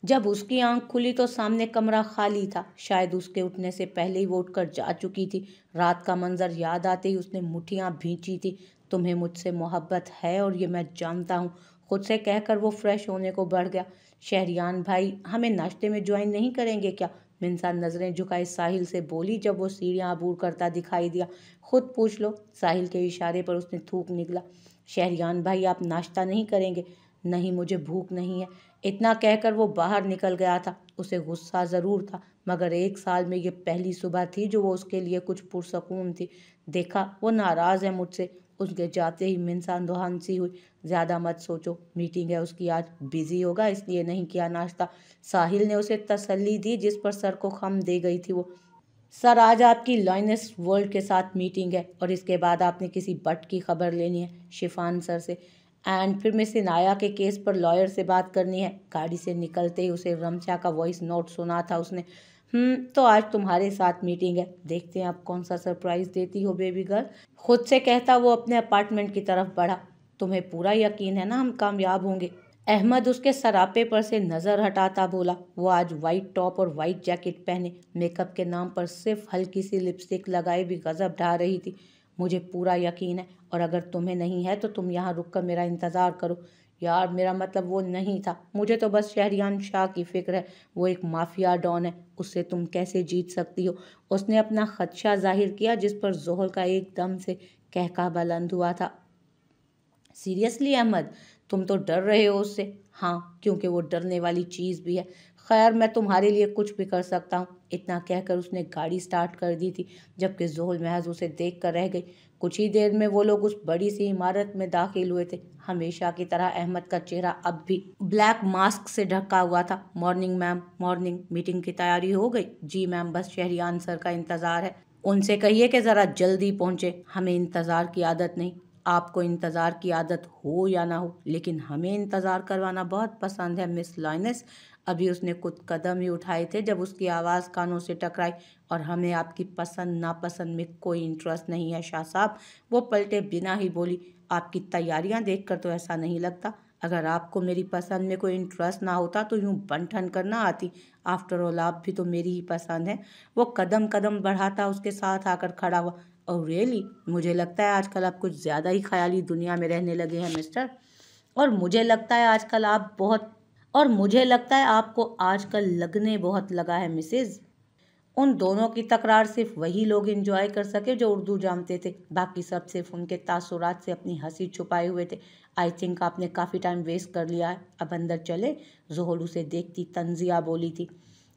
जब उसकी आंख खुली तो सामने कमरा खाली था। शायद उसके उठने से पहले ही वो उठकर जा चुकी थी। रात का मंजर याद आते ही उसने मुट्ठियां भींची थी। तुम्हें मुझसे मोहब्बत है और ये मैं जानता हूँ, खुद से कहकर वो फ्रेश होने को बढ़ गया। शहरियान भाई, हमें नाश्ते में ज्वाइन नहीं करेंगे क्या? मिंसा नजरें झुकाए साहिल से बोली जब वो सीढ़ियां अबूर करता दिखाई दिया। खुद पूछ लो। साहिल के इशारे पर उसने थूक निकला। शहरियान भाई, आप नाश्ता नहीं करेंगे? नहीं, मुझे भूख नहीं है। इतना कहकर वो बाहर निकल गया था। उसे गुस्सा ज़रूर था, मगर 1 साल में ये पहली सुबह थी जो वो उसके लिए कुछ पुरसकून थी। देखा, वो नाराज़ है मुझसे। उसके जाते ही मिंसा दुहान सी हुई। ज़्यादा मत सोचो, मीटिंग है उसकी आज, बिजी होगा इसलिए नहीं किया नाश्ता। साहिल ने उसे तसल्ली दी जिस पर सर को खम दे गई थी वो। सर, आज आपकी लॉयनेस वर्ल्ड के साथ मीटिंग है और इसके बाद आपने किसी बट की खबर लेनी है शिफान सर से, एंड फिर मिस इनाया के केस पर लॉयर से बात करनी है। गाड़ी से निकलते ही उसे रमचा का वॉइस नोट सुना था उसने। तो आज तुम्हारे साथ मीटिंग है, देखते हैं आप कौन सा सरप्राइज देती हो बेबी गर्ल। खुद से कहता वो अपने अपार्टमेंट की तरफ बढ़ा। तुम्हें पूरा यकीन है ना हम कामयाब होंगे? अहमद उसके सरापे पर से नज़र हटाता बोला। वो आज वाइट टॉप और वाइट जैकेट पहने, मेकअप के नाम पर सिर्फ हल्की सी लिपस्टिक लगाए भी गजब ढा रही थी। मुझे पूरा यकीन है, और अगर तुम्हें नहीं है तो तुम यहाँ रुक कर मेरा इंतज़ार करो। यार, मेरा मतलब वो नहीं था, मुझे तो बस शहरियान शाह की फिक्र है। वो एक माफिया डॉन है, उससे तुम कैसे जीत सकती हो? उसने अपना खदशा जाहिर किया जिस पर जोहल का एकदम से कहका बुलंद हुआ था। सीरियसली अहमद, तुम तो डर रहे हो उससे? हाँ, क्योंकि वो डरने वाली चीज़ भी है। खैर, मैं तुम्हारे लिए कुछ भी कर सकता हूँ। इतना कहकर उसने गाड़ी स्टार्ट कर दी थी, जबकि जोहल महज उसे देख कर रह गई। कुछ ही देर में वो लोग उस बड़ी सी इमारत में दाखिल हुए थे। हमेशा की तरह अहमद का चेहरा अब भी ब्लैक मास्क से ढका हुआ था। Morning ma'am, morning. मीटिंग की तैयारी हो गई? जी मैम, बस शहरियान सर का इंतज़ार है। उनसे कहिए कि ज़रा जल्दी पहुँचे। हमें इंतज़ार की आदत नहीं। आपको इंतज़ार की आदत हो या ना हो, लेकिन हमें इंतज़ार करवाना बहुत पसंद है मिस लॉयनेस। अभी उसने कुछ कदम ही उठाए थे जब उसकी आवाज़ कानों से टकराई। और हमें आपकी पसंद नापसंद में कोई इंटरेस्ट नहीं है शाह साहब। वो पलटे बिना ही बोली। आपकी तैयारियां देखकर तो ऐसा नहीं लगता। अगर आपको मेरी पसंद में कोई इंटरेस्ट ना होता तो यूं बंठन करना आती। आफ्टर ऑल आप भी तो मेरी ही पसंद है। वो कदम कदम बढ़ाता उसके साथ आकर खड़ा हुआ। Oh really? मुझे लगता है आजकल आप कुछ ज़्यादा ही ख्याली दुनिया में रहने लगे हैं मिस्टर। और मुझे लगता है आजकल आप बहुत और मुझे लगता है आपको आजकल लगने बहुत लगा है मिसेज। उन दोनों की तकरार सिर्फ वही लोग एंजॉय कर सके जो उर्दू जानते थे। बाकी सब सिर्फ उनके तासुरात से अपनी हंसी छुपाए हुए थे। आई थिंक आपने काफ़ी टाइम वेस्ट कर लिया है, अब अंदर चले? जोहल उसे देखती तंजिया बोली थी।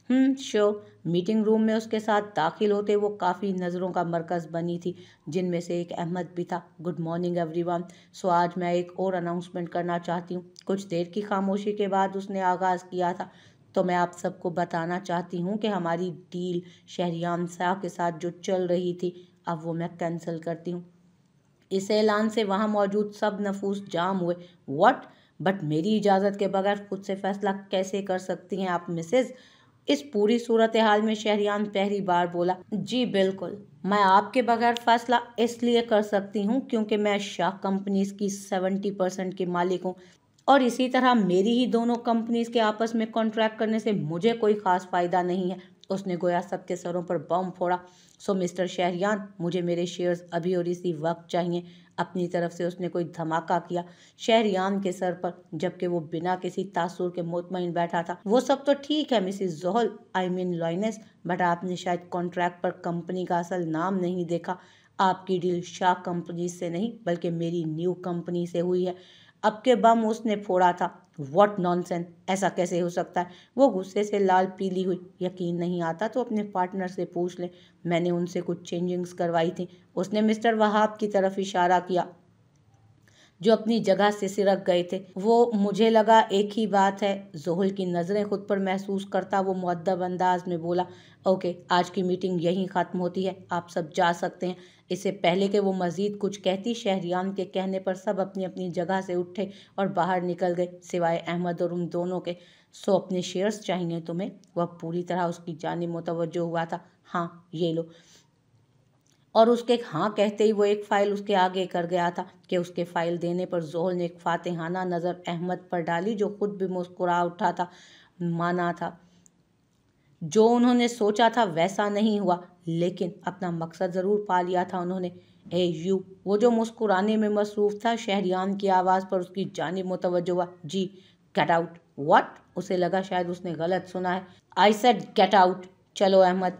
श्योर। मीटिंग रूम में उसके साथ दाखिल होते वो काफ़ी नज़रों का मरकज़ बनी थी, जिनमें से एक अहमद भी था। Good morning everyone. सो आज मैं एक और अनाउंसमेंट करना चाहती हूँ। कुछ देर की खामोशी के बाद उसने आगाज़ किया था। तो मैं आप सबको बताना चाहती हूँ कि हमारी डील शहरियार शाह के साथ जो चल रही थी, अब वो मैं कैंसिल करती हूँ। इस ऐलान से वहाँ मौजूद सब नफूस जाम हुए। व्हाट? बट मेरी इजाज़त के बगैर खुद से फैसला कैसे कर सकती हैं आप मिसेज? इस पूरी सूरत हाल में शहरियान पहली बार बोला। जी बिल्कुल, मैं आपके बगैर फैसला इसलिए कर सकती हूँ क्योंकि मैं शाह कंपनीज की 70% की मालिक हूँ, और इसी तरह मेरी ही दोनों कंपनीज के आपस में कॉन्ट्रैक्ट करने से मुझे कोई खास फायदा नहीं है। उसने गोया सबके सरों पर बम फोड़ा। सो मिस्टर शहरियान, मुझे मेरे शेयर्स अभी और इसी वक्त चाहिए। अपनी तरफ से उसने कोई धमाका किया शहरियान के सर पर, जबकि वो बिना किसी तासुर के मुतमईन बैठा था। वो सब तो ठीक है Mrs Johal, I mean lioness, but आपने शायद कॉन्ट्रैक्ट पर कंपनी का असल नाम नहीं देखा। आपकी डील शाह कंपनी से नहीं बल्कि मेरी न्यू कंपनी से हुई है। अब के बम उसने फोड़ा था। व्हाट नॉनसेंस, ऐसा कैसे हो सकता है? वो गुस्से से लाल पीली हुई। यकीन नहीं आता तो अपने पार्टनर से पूछ ले, मैंने उनसे कुछ चेंजिंग्स करवाई थी। उसने मिस्टर वहाब की तरफ इशारा किया जो अपनी जगह से सिरक गए थे। वो मुझे लगा एक ही बात है। जोहल की नज़रें खुद पर महसूस करता वो मुअद्दब अंदाज में बोला, ओके, आज की मीटिंग यहीं ख़त्म होती है, आप सब जा सकते हैं। इससे पहले कि वो मज़ीद कुछ कहती, शहरियान के कहने पर सब अपनी अपनी जगह से उठे और बाहर निकल गए, सिवाय अहमद और उन दोनों के। सो अपने शेयर्स चाहिए तुम्हें? वह पूरी तरह उसकी जानिब मुतवज्जो हुआ था। हाँ, ये लो। और उसके हाँ कहते ही वो एक फ़ाइल उसके आगे कर गया था कि उसके फ़ाइल देने पर जोहल ने एक फातिहाना नज़र अहमद पर डाली जो खुद भी मुस्कुरा उठा था। माना था। जो उन्होंने सोचा था वैसा नहीं हुआ, लेकिन अपना मकसद ज़रूर पा लिया था उन्होंने। ए यू, वो जो मुस्कुराने में मसरूफ़ था, शहरियार की आवाज़ पर उसकी जानिब मुतवज्जो हुआ। जी। Get out. व्हाट? उसे लगा शायद उसने गलत सुना है। I said get out. चलो अहमद,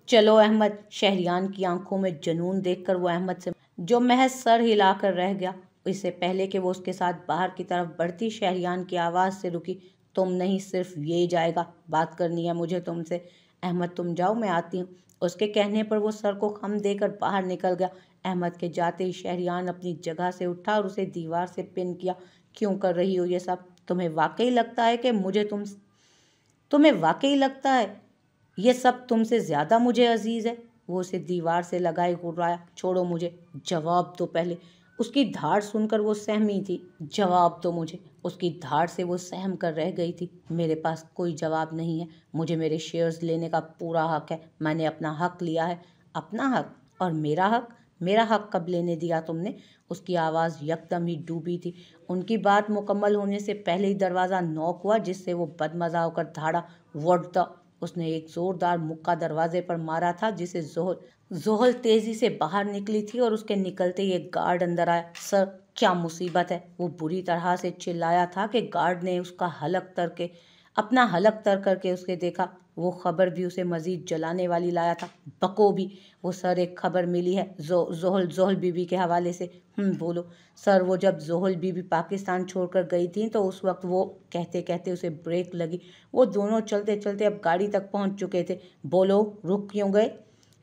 चलो अहमद। शहरियार की आंखों में जुनून देखकर वो अहमद से जो महज सर हिलाकर रह गया। इससे पहले कि वो उसके साथ बाहर की तरफ बढ़ती, शहरियार की आवाज़ से रुकी। तुम नहीं, सिर्फ ये जाएगा, बात करनी है मुझे तुमसे। अहमद तुम जाओ, मैं आती हूँ। उसके कहने पर वो सर को खम देकर बाहर निकल गया। अहमद के जाते ही शहरियार अपनी जगह से उठा और उसे दीवार से पिन किया। क्यों कर रही हो ये सब? तुम्हें वाकई लगता है कि मुझे तुम्हें वाकई लगता है ये सब तुमसे ज़्यादा मुझे अजीज़ है? वो उसे दीवार से लगाए घुर्राया। छोड़ो मुझे, जवाब दो पहले। उसकी धाड़ सुनकर वो सहमी थी। जवाब दो मुझे। उसकी धाड़ से वो सहम कर रह गई थी। मेरे पास कोई जवाब नहीं है। मुझे मेरे शेयर्स लेने का पूरा हक है। मैंने अपना हक लिया है। अपना हक? और मेरा हक? मेरा हक कब लेने दिया तुमने? उसकी आवाज़ यकदम ही डूबी थी। उनकी बात मुकम्मल होने से पहले ही दरवाज़ा नॉक हुआ, जिससे वो बदमज़ा होकर धाड़ा। What the? उसने एक जोरदार मुक्का दरवाजे पर मारा था, जिसे जोहल तेजी से बाहर निकली थी और उसके निकलते ही एक गार्ड अंदर आया। सर, क्या मुसीबत है? वो बुरी तरह से चिल्लाया था कि गार्ड ने उसका अपना हलक तर करके उसके देखा। वो खबर भी उसे मजीद जलाने वाली लाया था। बको भी। वो सर, एक खबर मिली है जोहल बीबी के हवाले से। बोलो। सर, वो जब जोहल बीबी पाकिस्तान छोड़कर गई थी तो उस वक्त वो कहते कहते उसे ब्रेक लगी। वो दोनों चलते चलते अब गाड़ी तक पहुंच चुके थे। बोलो, रुक क्यों गए?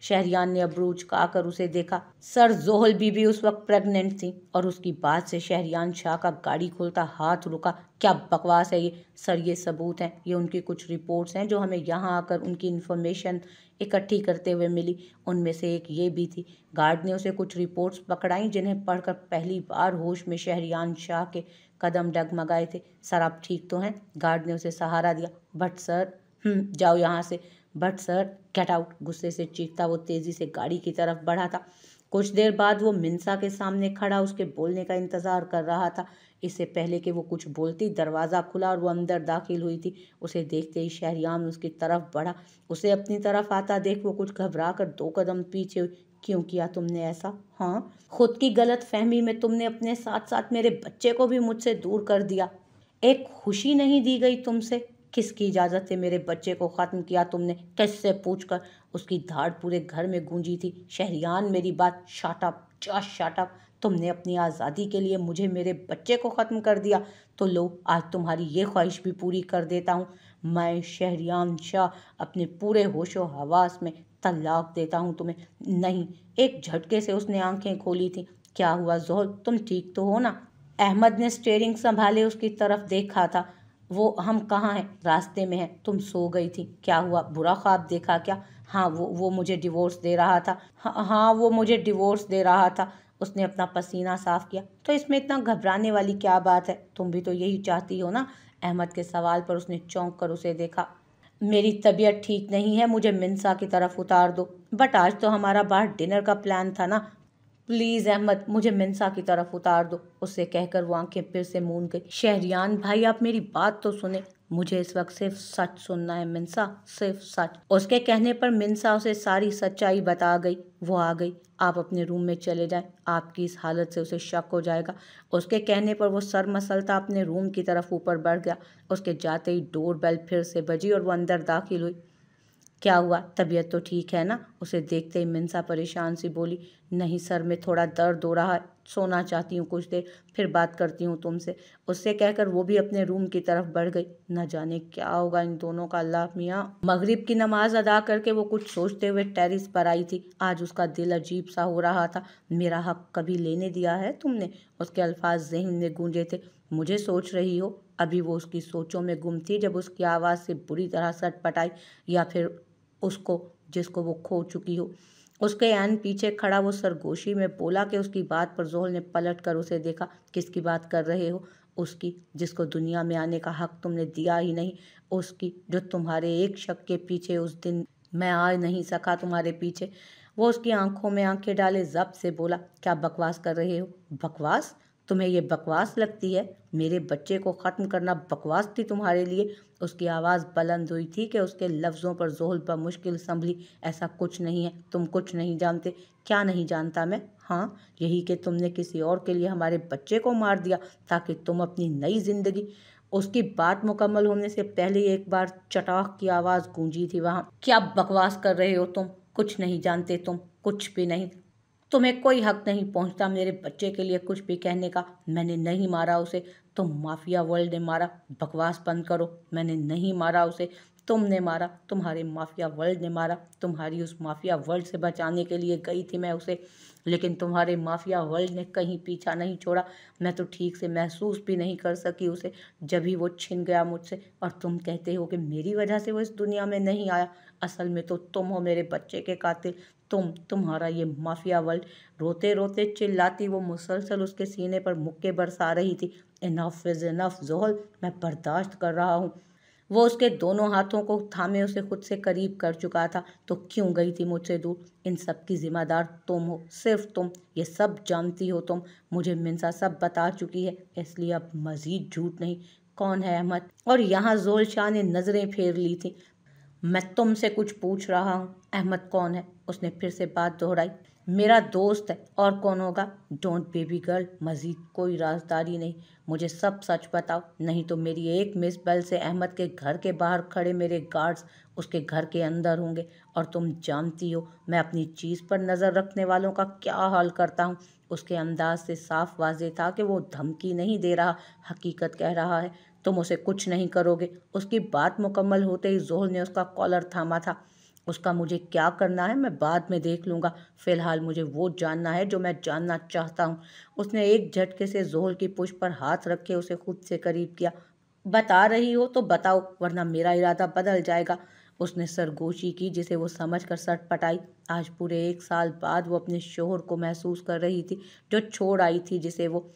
शहरियार ने अबरूज खाकर उसे देखा। सर, जोहल बीबी उस वक्त प्रेग्नेंट थी। और उसकी बात से शहरियार शाह का गाड़ी खोलता हाथ रुका। क्या बकवास है ये? सर, ये सबूत हैं। ये उनकी कुछ रिपोर्ट्स हैं जो हमें यहाँ आकर उनकी इन्फॉर्मेशन इकट्ठी करते हुए मिली। उनमें से एक ये भी थी। गार्ड ने उसे कुछ रिपोर्ट्स पकड़ाई, जिन्हें पढ़कर पहली बार होश में शहरियार शाह के कदम डगमगाए थे। सर, आप ठीक तो हैं? गार्ड ने उसे सहारा दिया। But sir. जाओ यहाँ से। But sir, get out. गुस्से से चीखता वो तेजी से गाड़ी की तरफ बढ़ा था। कुछ देर बाद वो मिंसा के सामने खड़ा उसके बोलने का इंतजार कर रहा था। इससे पहले कि वो कुछ बोलती, दरवाज़ा खुला और वो अंदर दाखिल हुई थी। उसे देखते ही शहरियार उसकी तरफ बढ़ा। उसे अपनी तरफ आता देख वो कुछ घबरा कर 2 कदम पीछे हुई। क्यों किया तुमने ऐसा? हाँ, खुद की गलत फहमी में तुमने अपने साथ साथ मेरे बच्चे को भी मुझसे दूर कर दिया। एक खुशी नहीं दी गई तुमसे। किसकी इजाज़त से मेरे बच्चे को ख़त्म किया तुमने? किससे पूछकर? उसकी धाड़ पूरे घर में गूंजी थी। शहरियार, मेरी बात। Shut up, just shut up. तुमने अपनी आज़ादी के लिए मुझे मेरे बच्चे को ख़त्म कर दिया, तो लो, आज तुम्हारी ये ख्वाहिश भी पूरी कर देता हूँ। मैं शहरियार शाह अपने पूरे होशो हवास में तलाक देता हूँ तुम्हें। नहीं। एक झटके से उसने आंखें खोली थी। क्या हुआ जोहल, तुम ठीक तो हो ना? अहमद ने स्टीयरिंग संभाले उसकी तरफ देखा था। वो, हम कहाँ हैं? रास्ते में हैं। तुम सो गई थी। क्या हुआ, बुरा ख्वाब देखा क्या? हाँ, वो मुझे डिवोर्स दे रहा था। हाँ, वो मुझे डिवोर्स दे रहा था। उसने अपना पसीना साफ किया। तो इसमें इतना घबराने वाली क्या बात है? तुम भी तो यही चाहती हो ना? अहमद के सवाल पर उसने चौंक कर उसे देखा। मेरी तबीयत ठीक नहीं है, मुझे मिंसा की तरफ उतार दो। बट आज तो हमारा बाहर डिनर का प्लान था ना। प्लीज़ अहमद, मुझे मिंसा की तरफ उतार दो। उससे कहकर वो आंखें फिर से मूंद गई। शहरियार भाई, आप मेरी बात तो सुने। मुझे इस वक्त सिर्फ सच सुनना है मिंसा, सिर्फ सच। उसके कहने पर मिंसा उसे सारी सच्चाई बता गई। वो आ गई। आप अपने रूम में चले जाएं। आपकी इस हालत से उसे शक हो जाएगा। उसके कहने पर वो सर मसलता अपने रूम की तरफ ऊपर बढ़ गया। उसके जाते ही डोर बेल फिर से बजी और वो अंदर दाखिल हुई। क्या हुआ, तबीयत तो ठीक है ना? उसे देखते ही मिंसा परेशान सी बोली। नहीं सर, में थोड़ा दर्द हो रहा है। सोना चाहती हूँ कुछ देर, फिर बात करती हूँ तुमसे। उससे कहकर वो भी अपने रूम की तरफ बढ़ गई। न जाने क्या होगा इन दोनों का। अल्लाह मियाँ। मगरिब की नमाज अदा करके वो कुछ सोचते हुए टेरिस पर आई थी। आज उसका दिल अजीब सा हो रहा था। मेरा हक कभी लेने दिया है तुमने? उसके अल्फाज ज़हन में गूंजे थे। मुझे सोच रही हो? अभी वो उसकी सोचों में गुम थी जब उसकी आवाज़ से बुरी तरह सटपटाई, या फिर उसको जिसको वो खो चुकी हो। उसके ऐन पीछे खड़ा वो सरगोशी में बोला कि उसकी बात पर जोहल ने पलट कर उसे देखा। किसकी बात कर रहे हो? उसकी, जिसको दुनिया में आने का हक तुमने दिया ही नहीं। उसकी, जो तुम्हारे एक शक के पीछे उस दिन मैं आ नहीं सका तुम्हारे पीछे। वो उसकी आंखों में आंखें डाले जब्त से बोला। क्या बकवास कर रहे हो? बकवास? तुम्हें ये बकवास लगती है? मेरे बच्चे को ख़त्म करना बकवास थी तुम्हारे लिए? उसकी आवाज़ बुलंद हुई थी कि उसके लफ्ज़ों पर ज़ोहल बमुश्किल संभली। ऐसा कुछ नहीं है, तुम कुछ नहीं जानते। क्या नहीं जानता मैं? हाँ, यही कि तुमने किसी और के लिए हमारे बच्चे को मार दिया ताकि तुम अपनी नई ज़िंदगी। उसकी बात मुकम्मल होने से पहले एक बार चटाख की आवाज़ गूंजी थी वहाँ। क्या बकवास कर रहे हो तुम? कुछ नहीं जानते तुम, कुछ भी नहीं। तुम्हें कोई हक नहीं पहुंचता मेरे बच्चे के लिए कुछ भी कहने का। मैंने नहीं मारा उसे, तुम माफिया वर्ल्ड ने मारा। बकवास बंद करो। मैंने नहीं मारा उसे, तुमने मारा, तुम्हारे माफिया वर्ल्ड ने मारा। तुम्हारी उस माफिया वर्ल्ड से बचाने के लिए गई थी मैं उसे, लेकिन तुम्हारे माफिया वर्ल्ड ने कहीं पीछा नहीं छोड़ा। मैं तो ठीक से महसूस भी नहीं कर सकी उसे जब ही वो छिन गया मुझसे। और तुम कहते हो कि मेरी वजह से वो इस दुनिया में नहीं आया। असल में तो तुम हो मेरे बच्चे के कातिल। तुम्हारा ये माफिया वर्ल्ड। रोते रोते चिल्लाती वो मुसलसल उसके सीने पर मुक्के बरसा रही थी। इनफ इज इनफ जोहल, मैं बर्दाश्त कर रहा हूँ। वो उसके दोनों हाथों को थामे उसे खुद से करीब कर चुका था। तो क्यों गई थी मुझसे दूर? इन सब की जिम्मेदार तुम हो, सिर्फ तुम। ये सब जानती हो तुम। मुझे मिंसा सब बता चुकी है, इसलिए अब मजीद झूठ नहीं। कौन है अहमद? और यहाँ जोल शाह ने नजरें फेर ली थी। मैं तुमसे कुछ पूछ रहा हूँ, अहमद कौन है? उसने फिर से बात दोहराई। मेरा दोस्त है, और कौन होगा? डोंट बेबी गर्ल, मजीद कोई राजदारी नहीं। मुझे सब सच बताओ, नहीं तो मेरी एक मिस बेल से अहमद के घर के बाहर खड़े मेरे गार्ड्स उसके घर के अंदर होंगे। और तुम जानती हो मैं अपनी चीज़ पर नज़र रखने वालों का क्या हाल करता हूँ। उसके अंदाज से साफ वाजे था कि वो धमकी नहीं दे रहा, हकीकत कह रहा है। तुम उसे कुछ नहीं करोगे। उसकी बात मुकम्मल होते ही जोहल ने उसका कॉलर थामा था। उसका मुझे क्या करना है मैं बाद में देख लूँगा। फ़िलहाल मुझे वो जानना है जो मैं जानना चाहता हूँ। उसने एक झटके से जोहल की पुष्ट पर हाथ रखे उसे खुद से करीब किया। बता रही हो तो बताओ, वरना मेरा इरादा बदल जाएगा। उसने सरगोशी की जिसे वो समझ कर सटपटाई। आज पूरे 1 साल बाद वो अपने शोहर को महसूस कर रही थी जो छोड़ आई थी जिसे वो।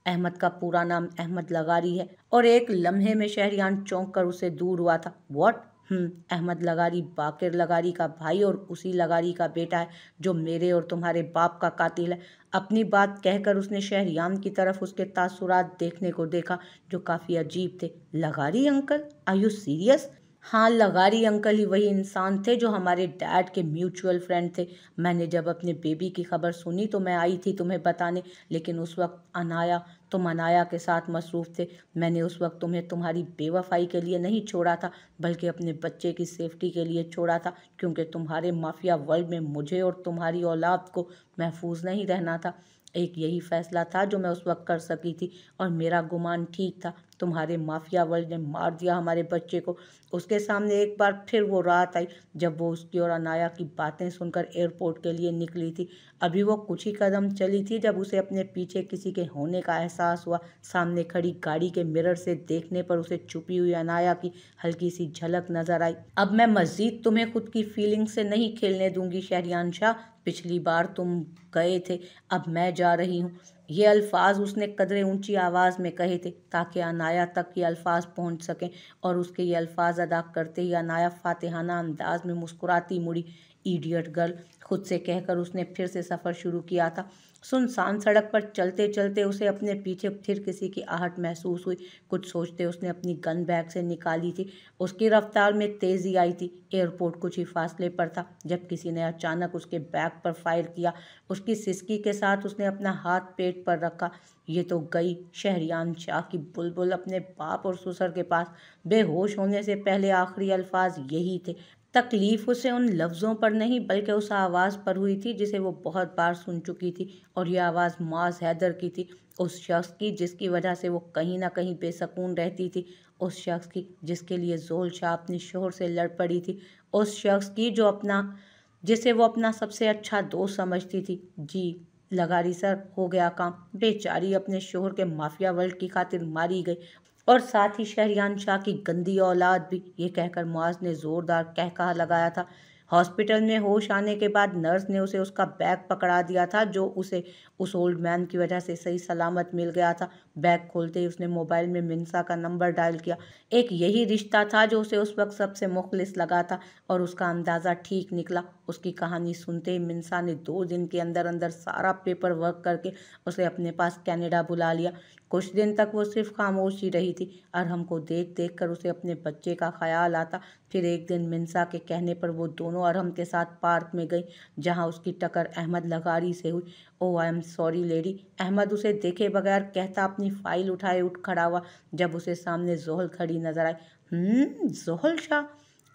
अहमद का पूरा नाम अहमद लगारी है और एक लम्हे में शहरियान चौंक कर उसे दूर हुआ था। व्हाट? अहमद लगारी बाकिर लगारी का भाई और उसी लगारी का बेटा है जो मेरे और तुम्हारे बाप का कातिल है। अपनी बात कहकर उसने शहरियान की तरफ उसके तासुरात देखने को देखा जो काफ़ी अजीब थे। लगारी अंकल, आर यू सीरियस? हाँ, लगारी अंकल ही वही इंसान थे जो हमारे डैड के म्यूचुअल फ्रेंड थे। मैंने जब अपने बेबी की खबर सुनी तो मैं आई थी तुम्हें बताने, लेकिन उस वक्त तुम अनाया के साथ मसरूफ़ थे। मैंने उस वक्त तुम्हें तुम्हारी बेवफाई के लिए नहीं छोड़ा था, बल्कि अपने बच्चे की सेफ्टी के लिए छोड़ा था, क्योंकि तुम्हारे माफिया वर्ल्ड में मुझे और तुम्हारी औलाद को महफूज नहीं रहना था। एक यही फैसला था जो मैं उस वक्त कर सकी थी, और मेरा गुमान ठीक था। तुम्हारे माफिया वर्ल्ड ने मार दिया हमारे बच्चे को। उसके सामने एक बार फिर वो रात आई जब वो उसकी और अनाया की बातें सुनकर एयरपोर्ट के लिए निकली थी। अभी वो कुछ ही कदम चली थी जब उसे अपने पीछे किसी के होने का एहसास हुआ। सामने खड़ी गाड़ी के मिरर से देखने पर उसे छुपी हुई अनाया की हल्की सी झलक नजर आई। अब मैं मजीद तुम्हें खुद की फीलिंग से नहीं खेलने दूंगी शहरियान शाह। पिछली बार तुम गए थे, अब मैं जा रही हूँ। ये अल्फाज उसने कदरे ऊंची आवाज़ में कहे थे ताकि अनाया तक ये अल्फाज पहुंच सकें, और उसके ये अल्फाज अदा करते ही अनाया फातिहाना अंदाज में मुस्कुराती मुड़ी। इडियट गर्ल, खुद से कहकर उसने फिर से सफ़र शुरू किया था। सुनसान सड़क पर चलते चलते उसे अपने पीछे फिर किसी की आहट महसूस हुई। कुछ सोचते उसने अपनी गन बैग से निकाली थी। उसकी रफ्तार में तेज़ी आई थी। एयरपोर्ट कुछ ही फासले पर था जब किसी ने अचानक उसके बैग पर फायर किया। उसकी सिसकी के साथ उसने अपना हाथ पेट पर रखा। ये तो गई शहरियान शाह की बुलबुल अपने बाप और ससुर के पास। बेहोश होने से पहले आखिरी अल्फाज यही थे। तकलीफ उसे उन लफ्ज़ों पर नहीं बल्कि उस आवाज़ पर हुई थी जिसे वो बहुत बार सुन चुकी थी, और यह आवाज़ मुआज़ हैदर की थी। उस शख्स की जिसकी वजह से वो कहीं ना कहीं बेसकून रहती थी। उस शख्स की जिसके लिए जोहल शाह अपने शोहर से लड़ पड़ी थी। उस शख्स की जिसे वो अपना सबसे अच्छा दोस्त समझती थी। जी लगारी सर, हो गया काम। बेचारी अपने शोहर के माफिया वर्ल्ड की खातिर मारी गई, और साथ ही शहरियान शाह की गंदी औलाद भी। ये कहकर मुआज ने जोरदार कहकहा लगाया था। हॉस्पिटल में होश आने के बाद नर्स ने उसे उसका बैग पकड़ा दिया था जो उसे उस ओल्ड मैन की वजह से सही सलामत मिल गया था। बैग खोलते ही उसने मोबाइल में मिन्सा का नंबर डायल किया। एक यही रिश्ता था जो उसे उस वक्त सबसे मुखलिस लगा था और उसका अंदाज़ा ठीक निकला। उसकी कहानी सुनते ही मिन्सा ने 2 दिन के अंदर अंदर सारा पेपर वर्क करके उसे अपने पास कनाडा बुला लिया। कुछ दिन तक वो सिर्फ खामोश ही रही थी और हमको देख देख कर उसे अपने बच्चे का ख्याल आता। फिर एक दिन मिन्सा के कहने पर वो दोनों अरहम के साथ पार्क में गई, जहाँ उसकी टक्कर अहमद लगारी से हुई। Oh I am sorry lady, Ahmad उसे देखे बगैर कहता अपनी फाइल उठाए उठ खड़ा हुआ, जब उसे सामने जोहल खड़ी नजर आई। जोहल शाह?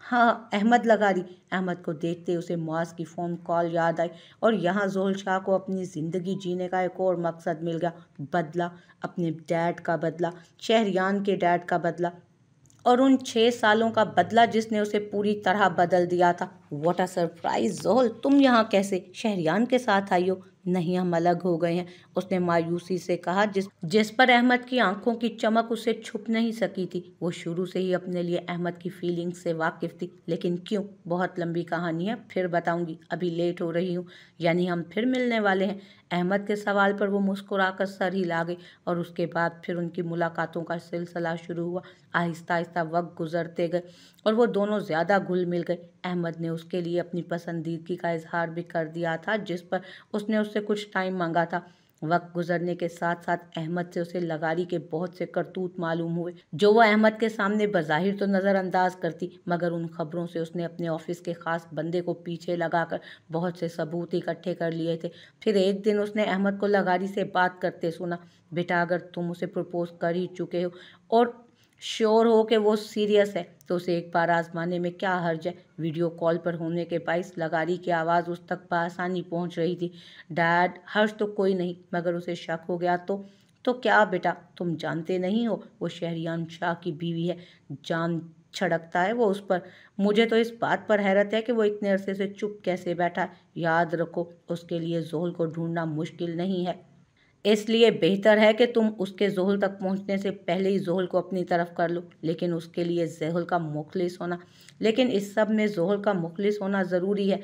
हाँ, अहमद लगारी। अहमद को देखते उसे मुआज की फ़ोन कॉल याद आई और यहाँ जोहल शाह को अपनी ज़िंदगी जीने का एक और मकसद मिल गया। बदला, अपने डैड का बदला, शहरियान के डैड का बदला और उन 6 सालों का बदला जिसने उसे पूरी तरह बदल दिया था। व्हाट अ सरप्राइज जोहल, तुम यहाँ कैसे? शहरियान के साथ आई हो? नहीं, हम अलग हो गए हैं, उसने मायूसी से कहा, जिस पर अहमद की आंखों की चमक उसे छुप नहीं सकी थी। वो शुरू से ही अपने लिए अहमद की फीलिंग्स से वाकिफ थी। लेकिन क्यों? बहुत लंबी कहानी है, फिर बताऊंगी, अभी लेट हो रही हूँ। यानी हम फिर मिलने वाले हैं? अहमद के सवाल पर वो मुस्कुराकर सर हिला गई और उसके बाद फिर उनकी मुलाकातों का सिलसिला शुरू हुआ। आहिस्ता आहिस्ता वक्त गुजरते गए और वो दोनों ज़्यादा घुल मिल गए। अहमद ने उसके लिए अपनी पसंदीदगी का इजहार भी कर दिया था, जिस पर उसने उससे कुछ टाइम मांगा था। वक्त गुजरने के साथ साथ अहमद से उसे लगारी के बहुत से करतूत मालूम हुए, जो वह अहमद के सामने बज़ाहिर तो नज़रअंदाज करती, मगर उन खबरों से उसने अपने ऑफिस के ख़ास बंदे को पीछे लगाकर बहुत से सबूत इकट्ठे कर लिए थे। फिर एक दिन उसने अहमद को लगारी से बात करते सुना। बेटा, अगर तुम उसे प्रपोज कर ही चुके हो और श्योर हो कि वो सीरियस है, तो उसे एक बार आजमाने में क्या हर्ज है? वीडियो कॉल पर होने के बाइस लगारी की आवाज़ उस तक बआसानी पहुंच रही थी। डैड, हर्ष तो कोई नहीं, मगर उसे शक हो गया तो क्या बेटा? तुम जानते नहीं हो वो शहरियान शाह की बीवी है। जान छड़कता है वो उस पर। मुझे तो इस बात पर हैरत है कि वो इतने अरसे से चुप कैसे बैठा है। याद रखो, उसके लिए जोहल को ढूंढना मुश्किल नहीं है, इसलिए बेहतर है कि तुम उसके जोहल तक पहुंचने से पहले ही जोहल को अपनी तरफ कर लो। लेकिन उसके लिए जोहल का मुखलिस होना लेकिन इस सब में जोहल का मुखलिस होना ज़रूरी है,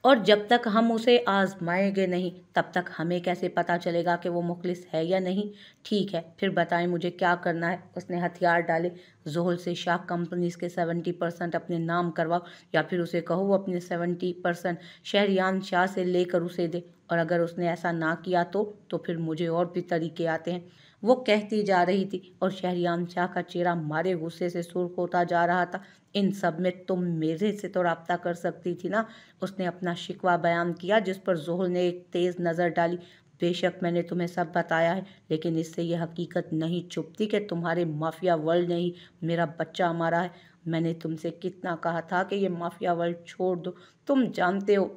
और जब तक हम उसे आजमाएंगे नहीं, तब तक हमें कैसे पता चलेगा कि वो मुखलिस है या नहीं? ठीक है, फिर बताएं मुझे क्या करना है? उसने हथियार डाले। जोहल से शाह कंपनीज के 70% अपने नाम करवाओ, या फिर उसे कहो वो अपने 70% शहरियान शाह से लेकर उसे दे, और अगर उसने ऐसा ना किया तो फिर मुझे और भी तरीके आते हैं। वो कहती जा रही थी और शहरियान शाह का चेहरा मारे गुस्से से सुर्ख होता जा रहा था। इन सब में तुम मेरे से तो राब्ता कर सकती थी ना? उसने अपना शिकवा बयान किया, जिस पर जोहल ने एक तेज़ नज़र डाली। बेशक मैंने तुम्हें सब बताया है, लेकिन इससे यह हकीकत नहीं छुपती कि तुम्हारे माफिया वर्ल्ड ने ही मेरा बच्चा मारा है। मैंने तुमसे कितना कहा था कि ये माफिया वर्ल्ड छोड़ दो। तुम जानते हो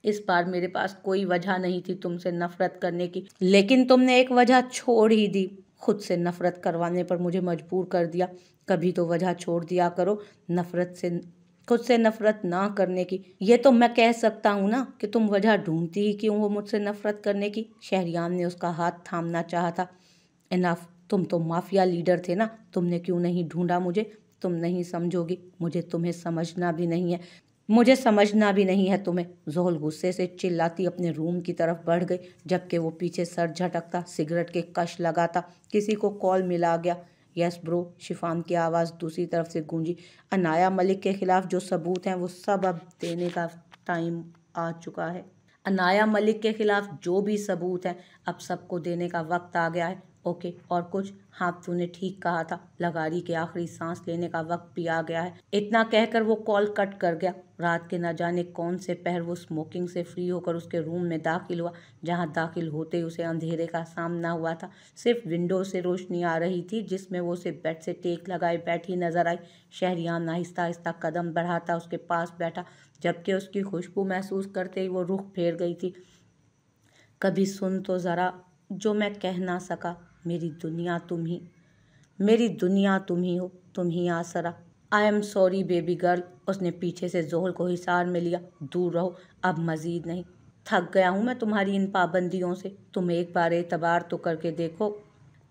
इस बार मेरे पास कोई वजह नहीं थी तुमसे नफरत करने की, लेकिन तुमने एक वजह छोड़ ही दी। खुद से नफरत करवाने पर मुझे मजबूर कर दिया। कभी तो वजह छोड़ दिया करो नफरत से, खुद से नफरत ना करने की। ये तो मैं कह सकता हूँ ना कि तुम वजह ढूंढती ही क्यों हो मुझसे नफरत करने की। शहरियान ने उसका हाथ थामना चाहा था। इनफ, तुम तो माफिया लीडर थे ना, तुमने क्यों नहीं ढूंढा मुझे? तुम नहीं समझोगी, मुझे तुम्हें समझना भी नहीं है, मुझे समझना भी नहीं है तुम्हें। जोहल गुस्से से चिल्लाती अपने रूम की तरफ बढ़ गई, जबकि वो पीछे सर झटकता सिगरेट के कश लगाता। किसी को कॉल मिला गया। यस ब्रो, शिफान की आवाज़ दूसरी तरफ से गूंजी। अनाया मलिक के खिलाफ जो सबूत हैं वो सब अब देने का टाइम आ चुका है। अनाया मलिक के खिलाफ जो भी सबूत हैं अब सबको देने का वक्त आ गया है। ओके, और कुछ? हाँ, तूने ठीक कहा था, लगारी के आखिरी सांस लेने का वक्त भी आ गया है। इतना कहकर वो कॉल कट कर गया। रात के न जाने कौन से पहर वो स्मोकिंग से फ्री होकर उसके रूम में दाखिल हुआ, जहाँ दाखिल होते ही उसे अंधेरे का सामना हुआ था। सिर्फ विंडो से रोशनी आ रही थी, जिसमें वो उसे बेड से टेक लगाए बैठी नजर आई। शहरियान आहिस्ता आहिस्ता कदम बढ़ाता उसके पास बैठा, जबकि उसकी खुशबू महसूस करते ही वो रुख फेर गई थी। कभी सुन तो ज़रा जो मैं कह ना सका। मेरी दुनिया तुम ही, मेरी दुनिया तुम ही हो, तुम ही आसरा। आई एम सॉरी बेबी गर्ल। उसने पीछे से जोहल को हिसार में लिया। दूर रहो, अब मजीद नहीं। थक गया हूँ मैं तुम्हारी इन पाबंदियों से। तुम एक बार एतबार तो करके देखो।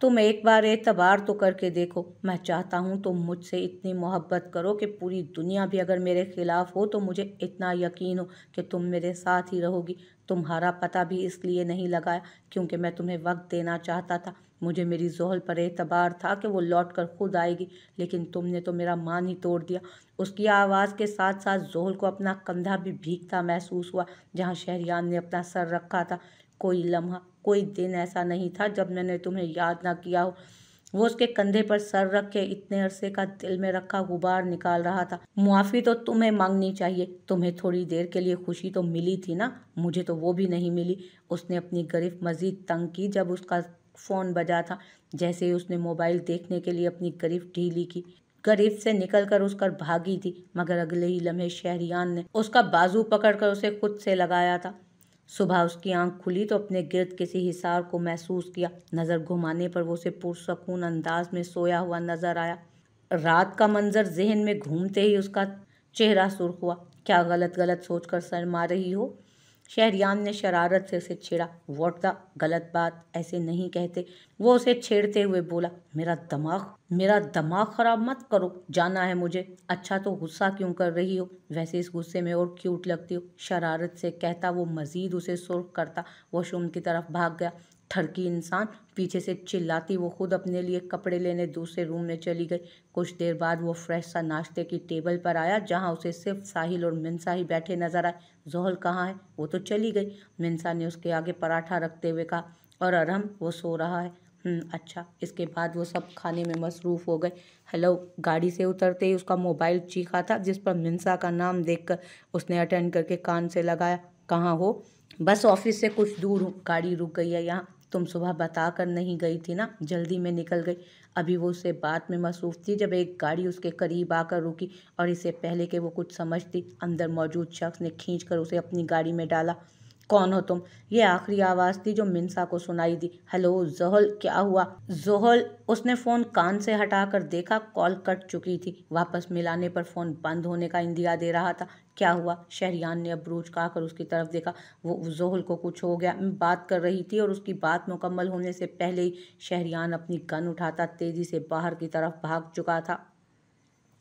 तुम एक बार एतबार तो करके देखो। मैं चाहता हूँ तुम मुझसे इतनी मोहब्बत करो कि पूरी दुनिया भी अगर मेरे खिलाफ हो तो मुझे इतना यकीन हो कि तुम मेरे साथ ही रहोगी। तुम्हारा पता भी इसलिए नहीं लगाया क्योंकि मैं तुम्हें वक्त देना चाहता था। मुझे मेरी जोहल पर एतबार था कि वो लौट कर खुद आएगी, लेकिन तुमने तो मेरा मान ही तोड़ दिया। उसकी आवाज़ के साथ साथ जोहल को अपना कंधा भी भीगता महसूस हुआ जहाँ शहरियार ने अपना सर रखा था। कोई लम्हा, कोई दिन ऐसा नहीं था जब मैंने तुम्हें याद ना किया हो। वो उसके कंधे पर सर रख के इतने अरसे का दिल में रखा गुबार निकाल रहा था। मुआफ़ी तो तुम्हें मांगनी चाहिए। तुम्हें थोड़ी देर के लिए खुशी तो मिली थी ना, मुझे तो वो भी नहीं मिली। उसने अपनी गिरफ्त मजीद तंग की जब उसका फ़ोन बजा था। जैसे ही उसने मोबाइल देखने के लिए अपनी गिरफ्त ढीली की, गिरफ्त से निकलकर उसकर भागी थी, मगर अगले ही लम्हे शहरियान ने उसका बाजू पकड़कर उसे खुद से लगाया था। सुबह उसकी आंख खुली तो अपने गिर्द किसी हिसार को महसूस किया। नज़र घुमाने पर वो उसे पुरसकून अंदाज में सोया हुआ नजर आया। रात का मंजर जहन में घूमते ही उसका चेहरा सुर्ख हुआ। क्या गलत गलत सोचकर शर्मा रही हो? शहरियार ने शरारत से उसे छेड़ा। व्हाट द गलत बात, ऐसे नहीं कहते। वो उसे छेड़ते हुए बोला, मेरा दिमाग खराब मत करो, जाना है मुझे। अच्छा तो गुस्सा क्यों कर रही हो? वैसे इस गुस्से में और क्यूट लगती हो। शरारत से कहता वो मजीद उसे सुर्ख करता। वॉशरूम की तरफ भाग गया। ठरकी इंसान, पीछे से चिल्लाती वो खुद अपने लिए कपड़े लेने दूसरे रूम में चली गई। कुछ देर बाद वो फ्रेश सा नाश्ते की टेबल पर आया जहाँ उसे सिर्फ साहिल और मिनसा ही बैठे नजर आए। जोहल कहाँ है? वो तो चली गई। मिनसा ने उसके आगे पराठा रखते हुए कहा। और अरहम? वो सो रहा है। अच्छा। इसके बाद वो सब खाने में मसरूफ़ हो गए। हेलो। गाड़ी से उतरते ही उसका मोबाइल चीखा था जिस पर मिनसा का नाम देखकर उसने अटेंड करके कान से लगाया। कहाँ हो? बस ऑफिस से कुछ दूर हूँ, गाड़ी रुक गई है यहाँ। तुम सुबह बता कर नहीं गई थी ना, जल्दी में निकल गई। अभी वो उससे बात में मसरूफ़ थी जब एक गाड़ी उसके करीब आकर रुकी और इससे पहले कि वो कुछ समझती, अंदर मौजूद शख्स ने खींच कर उसे अपनी गाड़ी में डाला। कौन हो तुम? ये आखिरी आवाज़ थी जो मिनसा को सुनाई दी। हेलो जोहल, क्या हुआ? जोहल, उसने फ़ोन कान से हटाकर देखा, कॉल कट चुकी थी। वापस मिलाने पर फ़ोन बंद होने का इंदिया दे रहा था। क्या हुआ? शहरियार ने अबरूज काकर उसकी तरफ देखा। वो जोहल को कुछ हो गया, बात कर रही थी और उसकी बात मुकम्मल होने से पहले ही शहरियार अपनी गन उठाता तेज़ी से बाहर की तरफ भाग चुका था।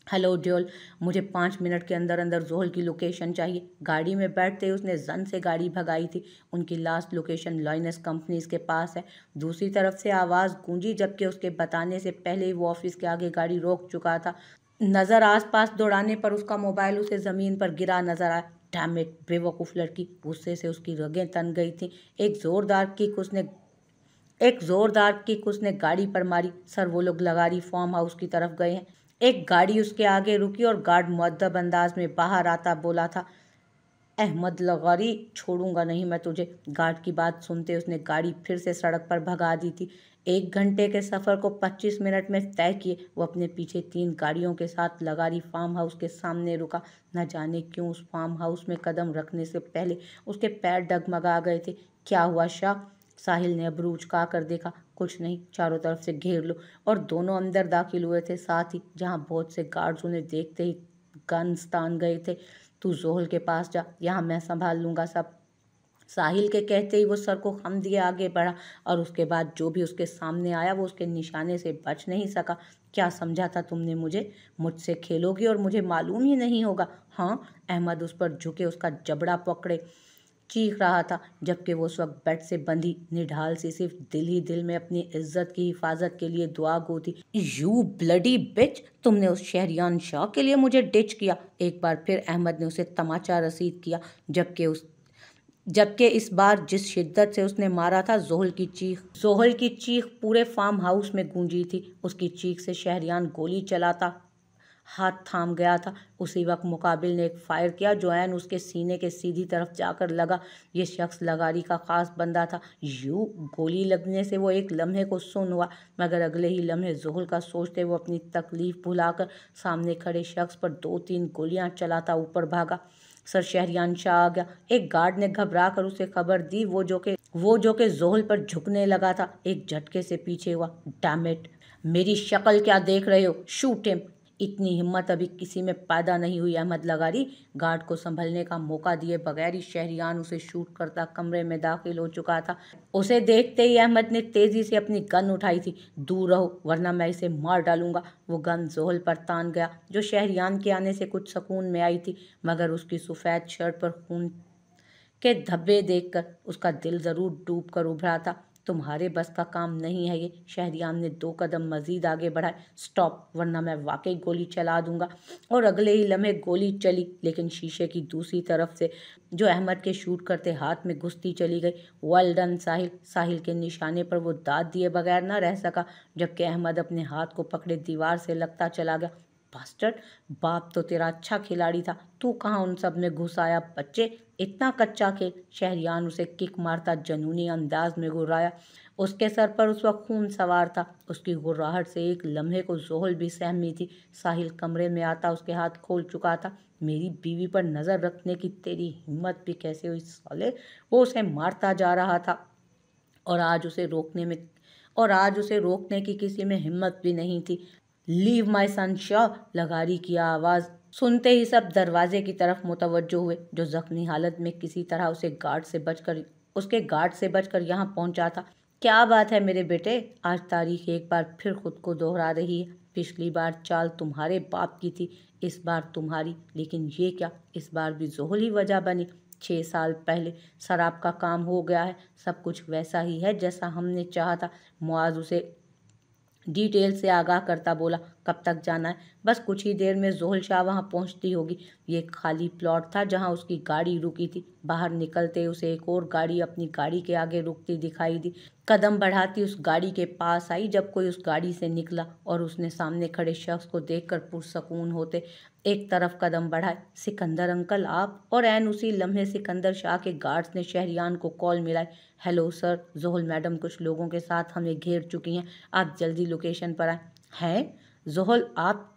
हेलो ड्योल, मुझे 5 मिनट के अंदर अंदर जोहल की लोकेशन चाहिए। गाड़ी में बैठते ही उसने जन से गाड़ी भगाई थी। उनकी लास्ट लोकेशन लॉयनस कंपनीज के पास है। दूसरी तरफ से आवाज़ गूंजी जबकि उसके बताने से पहले ही वो ऑफिस के आगे गाड़ी रोक चुका था। नज़र आसपास दौड़ाने पर उसका मोबाइल उसे ज़मीन पर गिरा नजर आया। डैम इट, बेवकूफ़ लड़की। गुस्से से उसकी रगें तन गई थीं। एक जोरदार किक उसने गाड़ी पर मारी। सर, वो लोग लगारी फार्म हाउस की तरफ गए हैं। एक गाड़ी उसके आगे रुकी और गार्ड मुअद्दब अंदाज में बाहर आता बोला था, अहमद लगारी, छोड़ूंगा नहीं मैं तुझे। गार्ड की बात सुनते उसने गाड़ी फिर से सड़क पर भगा दी थी। 1 घंटे के सफ़र को 25 मिनट में तय किए वो अपने पीछे 3 गाड़ियों के साथ लगारी फार्म हाउस के सामने रुका। न जाने क्यों उस फार्म हाउस में कदम रखने से पहले उसके पैर डगमगा गए थे। क्या हुआ शाह? साहिल ने अबरूज का कर देखा। कुछ नहीं, चारों तरफ से घेर लो। और दोनों अंदर दाखिल हुए थे, साथ ही जहाँ बहुत से गार्ड्स उन्हें देखते ही गन्स तान गए थे। तू जोहल के पास जा, यहाँ मैं संभाल लूँगा सब। साहिल के कहते ही वो सर को खम दिए आगे बढ़ा और उसके बाद जो भी उसके सामने आया वो उसके निशाने से बच नहीं सका। क्या समझा था तुमने मुझे? मुझसे खेलोगी और मुझे मालूम ही नहीं होगा? हाँ। अहमद उस पर झुके उसका जबड़ा पकड़े चीख रहा था जबकि वो उस वक्त बेड से बंधी निढाल सी सिर्फ दिल ही दिल में अपनी इज्जत की हिफाजत के लिए दुआ गो थी। यू ब्लडी बिच, तुमने उस शहरियान शाह के लिए मुझे डिच किया। एक बार फिर अहमद ने उसे तमाचा रसीद किया जबकि इस बार जिस शिद्दत से उसने मारा था, जोहल की चीख पूरे फार्म हाउस में गूंजी थी। उसकी चीख से शहरियान गोली चलाता हाथ थाम गया था। उसी वक्त मुकाबिल ने एक फायर किया जो ऐन उसके सीने के सीधी तरफ जाकर लगा। ये शख्स लगारी का खास बंदा था। गोली लगने से वो एक लम्हे को सुन हुआ, मगर अगले ही लम्हे जोहल का सोचते वो अपनी तकलीफ भुलाकर सामने खड़े शख्स पर 2-3 गोलियां चलाता ऊपर भागा। सर, शहरियान शाह आ गया। एक गार्ड ने घबरा कर उसे खबर दी। वो जो के जोहल पर झुकने लगा था, एक झटके से पीछे हुआ। डैम इट, मेरी शक्ल क्या देख रहे हो? Shoot him. इतनी हिम्मत अभी किसी में पैदा नहीं हुई। अहमद लगारी गार्ड को संभलने का मौका दिए बगैर ही शहरियान उसे शूट करता कमरे में दाखिल हो चुका था। उसे देखते ही अहमद ने तेजी से अपनी गन उठाई थी। दूर रहो वरना मैं इसे मार डालूंगा। वो गन जोहल पर तान गया, जो शहरियान के आने से कुछ सुकून में आई थी, मगर उसकी सफ़ेद शर्ट पर खून के धब्बे देखकर उसका दिल जरूर डूब कर उभरा था। तुम्हारे बस का काम नहीं है ये। शहरियार ने 2 कदम मजीद आगे बढ़ाए। स्टॉप, वरना मैं वाकई गोली चला दूंगा। और अगले ही लम्हे गोली चली, लेकिन शीशे की दूसरी तरफ से जो अहमद के शूट करते हाथ में घुसती चली गई। वेल डन साहिल। साहिल के निशाने पर वो दाद दिए बगैर न रह सका, जबकि अहमद अपने हाथ को पकड़े दीवार से लगता चला गया। बास्टर्ड, बाप तो तेरा अच्छा खिलाड़ी था, तू कहाँ उन सब में घुस आया बच्चे। इतना कच्चा खेल। शहरियान उसे किक मारता जुनूनी अंदाज में गुर्राया। उसके सर पर उस वक्त खून सवार था। उसकी गुर्राहट से एक लम्हे को जोहल भी सहमी थी। साहिल कमरे में आता उसके हाथ खोल चुका था। मेरी बीवी पर नजर रखने की तेरी हिम्मत भी कैसे हुई साले। वो उसे मारता जा रहा था और आज उसे रोकने की किसी में हिम्मत भी नहीं थी। लीव माई सन शाह, लगारी की आवाज़ सुनते ही सब दरवाजे की तरफ मुतवज्जो हुए, जो जख्मी हालत में किसी तरह उसके गार्ड से बचकर यहाँ पहुंचा था। क्या बात है मेरे बेटे, आज तारीख एक बार फिर खुद को दोहरा रही है। पिछली बार चाल तुम्हारे बाप की थी, इस बार तुम्हारी। लेकिन ये क्या, इस बार भी जोहल ही वजह बनी। 6 साल पहले शराब का काम हो गया है। सब कुछ वैसा ही है जैसा हमने चाहा था। मुआज उसे डिटेल से आगाह करता बोला। कब तक जाना है? बस कुछ ही देर में जोहल शाह वहाँ पहुँचती होगी। ये एक खाली प्लॉट था जहाँ उसकी गाड़ी रुकी थी। बाहर निकलते उसे एक और गाड़ी अपनी गाड़ी के आगे रुकती दिखाई दी। कदम बढ़ाती उस गाड़ी के पास आई जब कोई उस गाड़ी से निकला और उसने सामने खड़े शख्स को देखकर पुरसकून होते एक तरफ कदम बढ़ाए। सिकंदर अंकल आप? और ऐन उसी लम्हे सिकंदर शाह के गार्ड्स ने शहरियान को कॉल मिलाई। हेलो सर, जोहल मैडम कुछ लोगों के साथ हमें घेर चुकी हैं, आप जल्दी लोकेशन पर आए। हैं? जोहल आप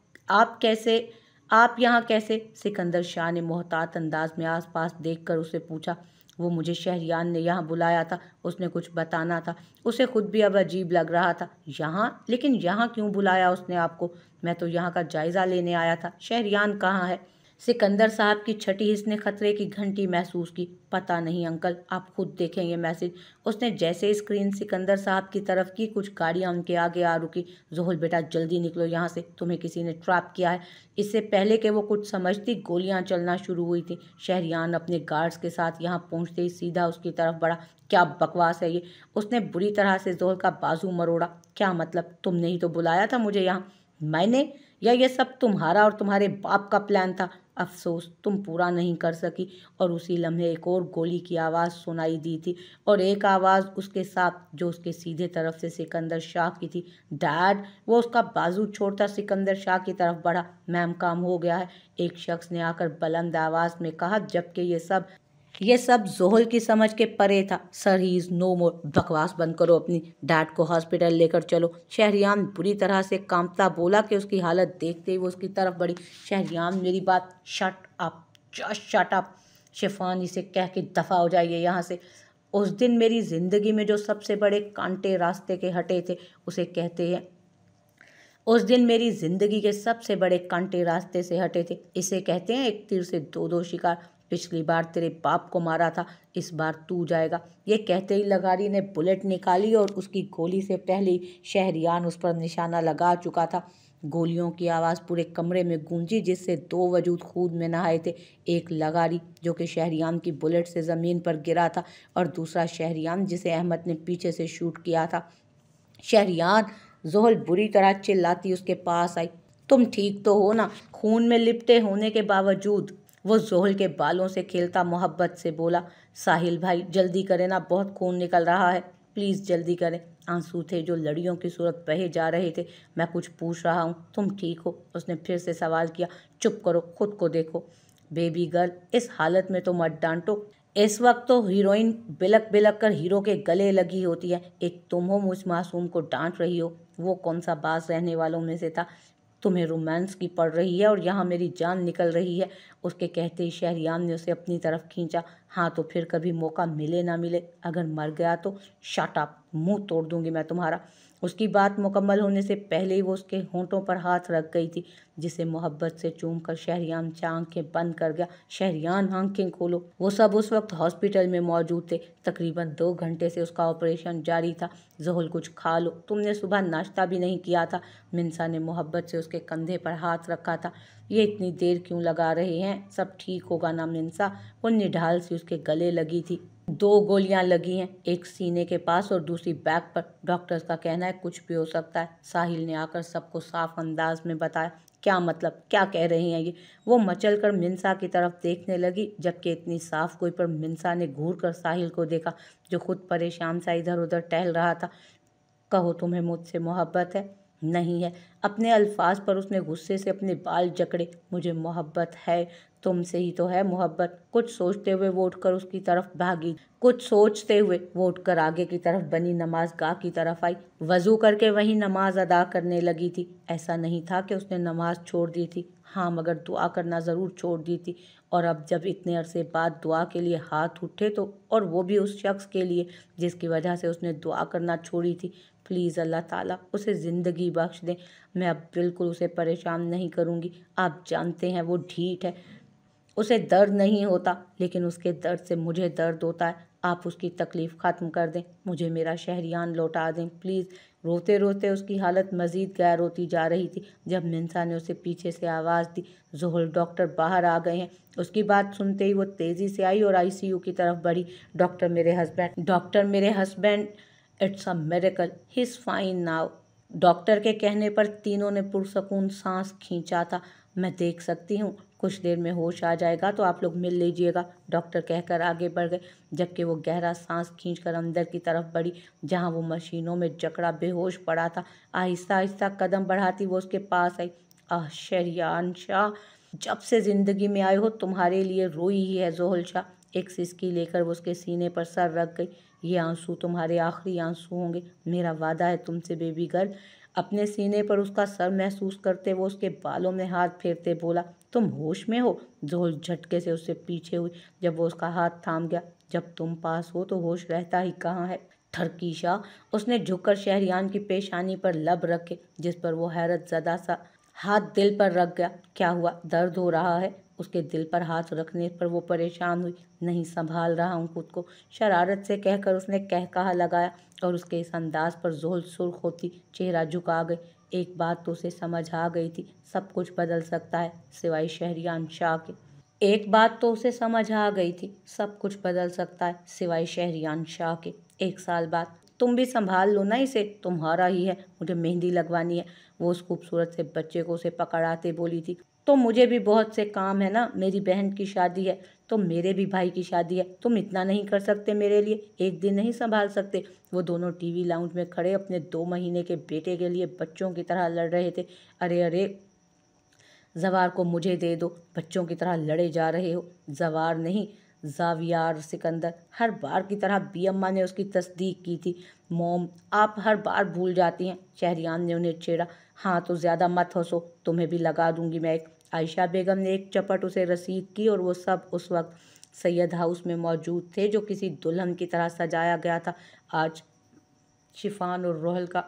यहाँ कैसे? सिकंदर शाह ने मोहतात अंदाज में आसपास देखकर उसे पूछा। वो मुझे शहरियान ने यहाँ बुलाया था, उसने कुछ बताना था। उसे खुद भी अब अजीब लग रहा था। यहाँ? लेकिन यहाँ क्यों बुलाया उसने आपको? मैं तो यहाँ का जायज़ा लेने आया था। शहरियान कहाँ है? सिकंदर साहब की छठी हिस्स ने खतरे की घंटी महसूस की। पता नहीं अंकल, आप खुद देखें ये मैसेज। उसने जैसे स्क्रीन सिकंदर साहब की तरफ की, कुछ गाड़ियां उनके आगे आ रुकी। जोहल बेटा जल्दी निकलो यहाँ से, तुम्हें किसी ने ट्रैप किया है। इससे पहले कि वो कुछ समझती, गोलियां चलना शुरू हुई थी। शहरियान अपने गार्ड्स के साथ यहाँ पहुँचते ही सीधा उसकी तरफ बढ़ा। क्या बकवास है ये? उसने बुरी तरह से जोहल का बाजू मरोड़ा। क्या मतलब? तुमने ही तो बुलाया था मुझे यहाँ। मैंने? या ये सब तुम्हारा और तुम्हारे बाप का प्लान था? अफसोस तुम पूरा नहीं कर सकी। और उसी लम्हे एक और गोली की आवाज़ सुनाई दी थी, और एक आवाज़ उसके साथ जो उसके सीधे तरफ से सिकंदर शाह की थी। डैड! वो उसका बाजू छोड़ता सिकंदर शाह की तरफ बढ़ा। मैम काम हो गया है, एक शख्स ने आकर बुलंद आवाज़ में कहा, जबकि ये सब जोहल की समझ के परे था। सर ही इज़ नो मोर। बकवास बंद करो अपनी, डैड को हॉस्पिटल लेकर चलो। शहरियान बुरी तरह से कांपता बोला कि उसकी हालत देखते ही वो उसकी तरफ बढ़ी। शहरियान मेरी बात, shut up, just shut up. Shifan इसे कह के दफ़ा हो जाइए यहाँ से। उस दिन मेरी ज़िंदगी में जो सबसे बड़े कांटे रास्ते के हटे थे, उसे कहते हैं उस दिन मेरी जिंदगी के सबसे बड़े कांटे रास्ते से हटे थे। इसे कहते हैं एक तीर से दो दो शिकार। पिछली बार तेरे बाप को मारा था, इस बार तू जाएगा। ये कहते ही लगारी ने बुलेट निकाली और उसकी गोली से पहले शहरियान उस पर निशाना लगा चुका था। गोलियों की आवाज़ पूरे कमरे में गूंजी, जिससे 2 वजूद खून में नहाए थे। एक लगारी जो कि शहरियान की बुलेट से ज़मीन पर गिरा था, और दूसरा शहरियान जिसे अहमद ने पीछे से शूट किया था। शहरियार! जोहल बुरी तरह चिल्लाती उसके पास आई। तुम ठीक तो हो ना? खून में लिपटे होने के बावजूद वो जोहल के बालों से खेलता मोहब्बत से बोला। साहिल भाई जल्दी करें ना, बहुत खून निकल रहा है, प्लीज़ जल्दी करें। आंसू थे जो लड़ियों की सूरत बहे जा रहे थे। मैं कुछ पूछ रहा हूँ, तुम ठीक हो? उसने फिर से सवाल किया। चुप करो, खुद को देखो। बेबी गर्ल, इस हालत में तो मत डांटो। इस वक्त तो हीरोइन बिलक बिलक कर हीरो के गले लगी होती है, एक तुम हो मुझ मासूम को डांट रही हो। वो कौन सा बाज रहने वालों में से था? तुम्हें रोमांस की पड़ रही है और यहाँ मेरी जान निकल रही है। उसके कहते ही शहरियान ने उसे अपनी तरफ खींचा। हाँ तो फिर कभी मौका मिले ना मिले, अगर मर गया तो शट अप, मुंह तोड़ दूंगी मैं तुम्हारा। उसकी बात मुकम्मल होने से पहले ही वो उसके होंठों पर हाथ रख गई थी, जिसे मोहब्बत से चूमकर शहरियान आंखें बंद कर गया। शहरियान, आंखें खोलो। वो सब उस वक्त हॉस्पिटल में मौजूद थे। तकरीबन 2 घंटे से उसका ऑपरेशन जारी था। ज़ोहल, कुछ खा लो, तुमने सुबह नाश्ता भी नहीं किया था। मिंसा ने मोहब्बत से उसके कंधे पर हाथ रखा था। ये इतनी देर क्यों लगा रहे हैं? सब ठीक होगा ना मिंसा? वो निढाल सी उसके गले लगी थी। 2 गोलियां लगी हैं, एक सीने के पास और दूसरी बैक पर। डॉक्टर्स का कहना है कुछ भी हो सकता है। साहिल ने आकर सबको साफ अंदाज में बताया। क्या मतलब, क्या कह रहे हैं ये? वो मचल कर मिंसा की तरफ देखने लगी, जबकि इतनी साफ कोई पर मिंसा ने घूर कर साहिल को देखा, जो खुद परेशान सा इधर उधर टहल रहा था। कहो, तुम्हें मुझसे मोहब्बत है? नहीं है। अपने अल्फाज पर उसने गुस्से से अपने बाल जकड़े। मुझे मोहब्बत है, तुमसे ही तो है मोहब्बत। कुछ सोचते हुए वो उठकर उसकी तरफ भागी। कुछ सोचते हुए वो उठकर आगे की तरफ बनी नमाज गाह की तरफ आई। वजू करके वहीं नमाज अदा करने लगी थी। ऐसा नहीं था कि उसने नमाज छोड़ दी थी, हाँ, मगर दुआ करना ज़रूर छोड़ दी थी। और अब जब इतने अरसे बाद दुआ के लिए हाथ उठे तो, और वो भी उस शख्स के लिए जिसकी वजह से उसने दुआ करना छोड़ी थी। प्लीज़ अल्लाह ताला उसे ज़िंदगी बख्श दें। मैं अब बिल्कुल उसे परेशान नहीं करूँगी। आप जानते हैं वो ढीठ है, उसे दर्द नहीं होता, लेकिन उसके दर्द से मुझे दर्द होता है। आप उसकी तकलीफ़ ख़त्म कर दें, मुझे मेरा शहरियान लौटा दें प्लीज़। रोते रोते उसकी हालत मज़ीद गैर होती जा रही थी, जब मिंसा ने उसे पीछे से आवाज़ दी, ज़ोहल, डॉक्टर बाहर आ गए हैं। उसकी बात सुनते ही वो तेज़ी से आई और आईसीयू की तरफ बढ़ी। डॉक्टर मेरे husband, it's a miracle, he is fine now. Doctor के कहने पर तीनों ने पुरसकून सांस खींचा था। मैं देख सकती हूँ, कुछ देर में होश आ जाएगा तो आप लोग मिल लीजिएगा, डॉक्टर कहकर आगे बढ़ गए, जबकि वो गहरा सांस खींचकर अंदर की तरफ बढ़ी, जहाँ वो मशीनों में जकड़ा बेहोश पड़ा था। आहिस्ता आहिस्ता कदम बढ़ाती वो उसके पास आई। आह शहरियान शाह, जब से ज़िंदगी में आए हो तुम्हारे लिए रोई ही है ज़ोहल शाह। एक सिसकी लेकर वो उसके सीने पर सर रख गई। ये आंसू तुम्हारे आखिरी आंसू होंगे, मेरा वादा है तुमसे बेबी गर्ल। अपने सीने पर उसका सर महसूस करते वो उसके बालों में हाथ फेरते बोला, तुम होश में हो? ज़ोहल झटके से उससे पीछे हुई, जब वो उसका हाथ थाम गया। जब तुम पास हो तो होश रहता ही कहाँ है, थरकीशा। उसने झुककर शहरियान की पेशानी पर लब रखे, जिस पर वो हैरत ज़दा सा हाथ दिल पर रख गया। क्या हुआ, दर्द हो रहा है? उसके दिल पर हाथ रखने पर वो परेशान हुई। नहीं संभाल रहा हूँ खुद को, शरारत से कहकर उसने कहकहा लगाया, और उसके इस अंदाज पर ज़ोहल सुर्ख होती चेहरा झुका गई। एक बात तो उसे समझ आ गई थी, सब कुछ बदल सकता है सिवाय शहरियान शाह के। एक बात तो उसे समझ आ गई थी, सब कुछ बदल सकता है सिवाय शहरियान शाह के। 1 साल बाद तुम भी संभाल लो ना इसे, तुम्हारा ही है, मुझे मेहंदी लगवानी है। वो उस खूबसूरत से बच्चे को उसे पकड़ाते बोली थी। तो मुझे भी बहुत से काम है ना, मेरी बहन की शादी है, तो मेरे भी भाई की शादी है। तुम इतना नहीं कर सकते मेरे लिए, एक दिन नहीं संभाल सकते? वो दोनों टीवी लाउंज में खड़े अपने 2 महीने के बेटे के लिए बच्चों की तरह लड़ रहे थे। अरे अरे, जवार को मुझे दे दो, बच्चों की तरह लड़े जा रहे हो। जवार नहीं, जावियार सिकंदर। हर बार की तरह बी अम्मा ने उसकी तस्दीक की थी। मोम, आप हर बार भूल जाती हैं, शहरियान ने उन्हें छेड़ा। हाँ तो ज़्यादा मत हंसो, तुम्हें भी लगा दूंगी मैं एक। आयशा बेगम ने एक चपट उसे रसीद की, और वो सब उस वक्त सैयद हाउस में मौजूद थे, जो किसी दुल्हन की तरह सजाया गया था। आज शिफान और रोहल का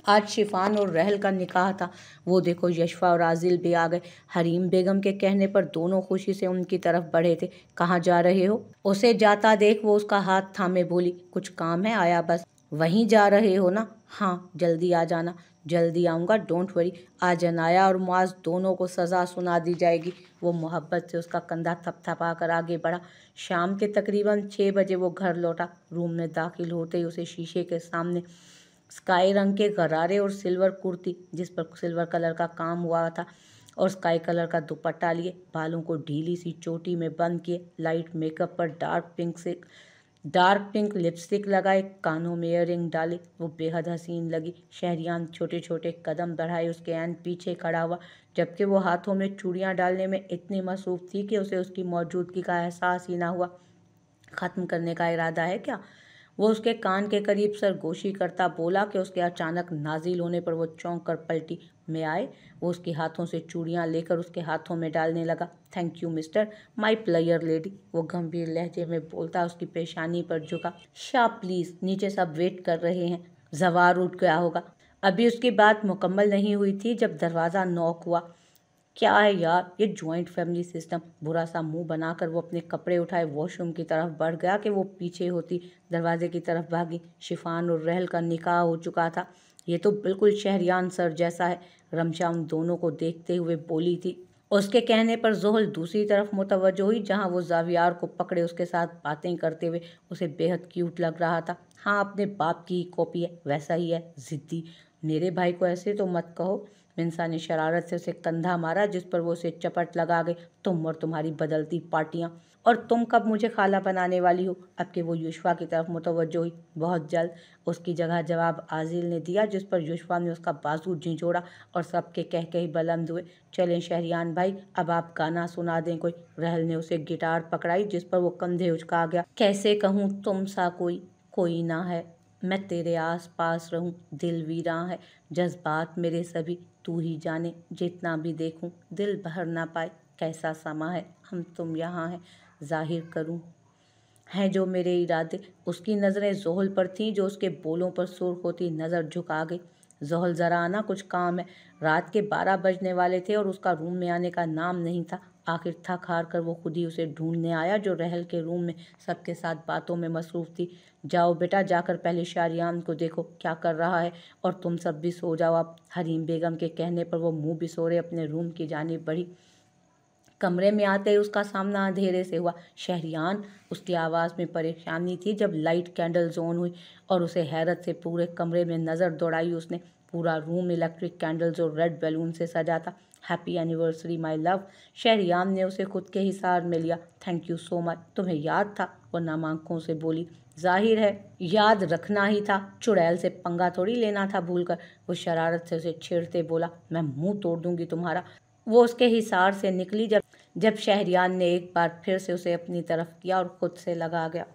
आज शिफान और रहल का निकाह था। वो देखो, यशफा और आजिल भी आ गए। हरीम बेगम के कहने पर दोनों खुशी से उनकी तरफ बढ़े थे। कहाँ जा रहे हो? उसे जाता देख वो उसका हाथ थामे बोली, कुछ काम है, आया बस। वहीं जा रहे हो ना? हाँ, जल्दी आ जाना। जल्दी आऊँगा, डोंट वरी। आज अनाया और मुआज दोनों को सज़ा सुना दी जाएगी। वो मोहब्बत से उसका कंधा थपथपा कर आगे बढ़ा। शाम के तकरीबन 6 बजे वो घर लौटा। रूम में दाखिल होते ही उसे शीशे के सामने स्काई रंग के गरारे और सिल्वर कुर्ती, जिस पर सिल्वर कलर का काम हुआ था, और स्काई कलर का दुपट्टा लिए, बालों को ढीली सी चोटी में बंद किए, लाइट मेकअप पर डार्क पिंक लिपस्टिक लगाए, कानों में इयररिंग डाले, वो बेहद हसीन लगी। शहरियान छोटे छोटे कदम बढ़ाए उसके एन पीछे खड़ा हुआ, जबकि वो हाथों में चूड़ियाँ डालने में इतनी मसरूफ़ थी कि उसे उसकी मौजूदगी का एहसास ही ना हुआ। ख़त्म करने का इरादा है क्या? वो उसके कान के करीब सरगोशी करता बोला, कि उसके अचानक नाजिल होने पर वो चौंक कर पलटी। मैं आए? वो उसके हाथों से चूड़ियाँ लेकर उसके हाथों में डालने लगा। Thank you mister, my player lady, वो गंभीर लहजे में बोलता उसकी पेशानी पर झुका। शाह प्लीज़, नीचे सब वेट कर रहे हैं। जवार उठ गया होगा। अभी उसकी बात मुकम्मल नहीं हुई थी जब दरवाज़ा नॉक हुआ। क्या है यार ये जॉइंट फैमिली सिस्टम। बुरा सा मुंह बनाकर वो अपने कपड़े उठाए वॉशरूम की तरफ बढ़ गया कि वो पीछे होती दरवाजे की तरफ भागी। शिफान और रहल का निकाह हो चुका था। ये तो बिल्कुल शहरियान सर जैसा है, रमशा उन दोनों को देखते हुए बोली थी। उसके कहने पर जोहल दूसरी तरफ मुतवज्जो हुई जहां वो जावियार को पकड़े उसके साथ बातें करते हुए उसे बेहद क्यूट लग रहा था। हाँ, अपने बाप की ही कॉपी है, वैसा ही है, जिद्दी। मेरे भाई को ऐसे तो मत कहो। मिंसा ने शरारत से उसे कंधा मारा जिस पर वो उसे चपट लगा गई। तुम और तुम्हारी बदलती पार्टियां, और तुम कब मुझे खाला बनाने वाली हो। अब के वो युश्वा की तरफ मुतवज्जो हुई। बहुत जल्द। उसकी जगह जवाब आजिल ने दिया जिस पर युश्वा ने उसका बाजू झिझोड़ा और सबके कह के ही बुलंद हुए। चलें शहरियान भाई, अब आप गाना सुना दें कोई। रहल ने उसे गिटार पकड़ाई जिस पर वो कंधे उचका गया। कैसे कहूँ तुम सा कोई कोई ना है, मैं तेरे आस पास रहूं, दिल वीरां है, जज्बात मेरे सभी तू ही जाने, जितना भी देखूं दिल भर ना पाए, कैसा समा है हम तुम यहाँ है, जाहिर करूं हैं जो मेरे इरादे। उसकी नज़रें जोहल पर थीं जो उसके बोलों पर सुर्ख होती नज़र झुका गई। जोहल ज़रा आना, कुछ काम है। रात के 12 बजने वाले थे और उसका रूम में आने का नाम नहीं था। आखिर थक हार कर वो खुद ही उसे ढूंढने आया जो रहल के रूम में सबके साथ बातों में मसरूफ़ थी। जाओ बेटा, जाकर पहले शारियान को देखो क्या कर रहा है, और तुम सब भी सो जाओ आप। हरीम बेगम के कहने पर वो मुंह बिसोरे अपने रूम की जानिब बढ़ी। कमरे में आते ही उसका सामना अंधेरे से हुआ। शहरियान, उसकी आवाज़ में परेशानी थी जब लाइट कैंडल्स ऑन हुई और उसे हैरत से पूरे कमरे में नज़र दौड़ाई उसने। पूरा रूम इलेक्ट्रिक कैंडल्स और रेड बैलून से सजा था। Happy anniversary my love. Shehriyan ने उसे खुद के हिसार में लिया। Thank you so much. तुम्हें याद था, वो नम आंखों से बोली। जाहिर है याद रखना ही था, चुड़ैल से पंगा थोड़ी लेना था भूलकर। वो शरारत से उसे छेड़ते बोला, मैं मुंह तोड़ दूंगी तुम्हारा। वो उसके हिसार से निकली जब शहरियान ने एक बार फिर से उसे अपनी तरफ किया और खुद से लगा गया।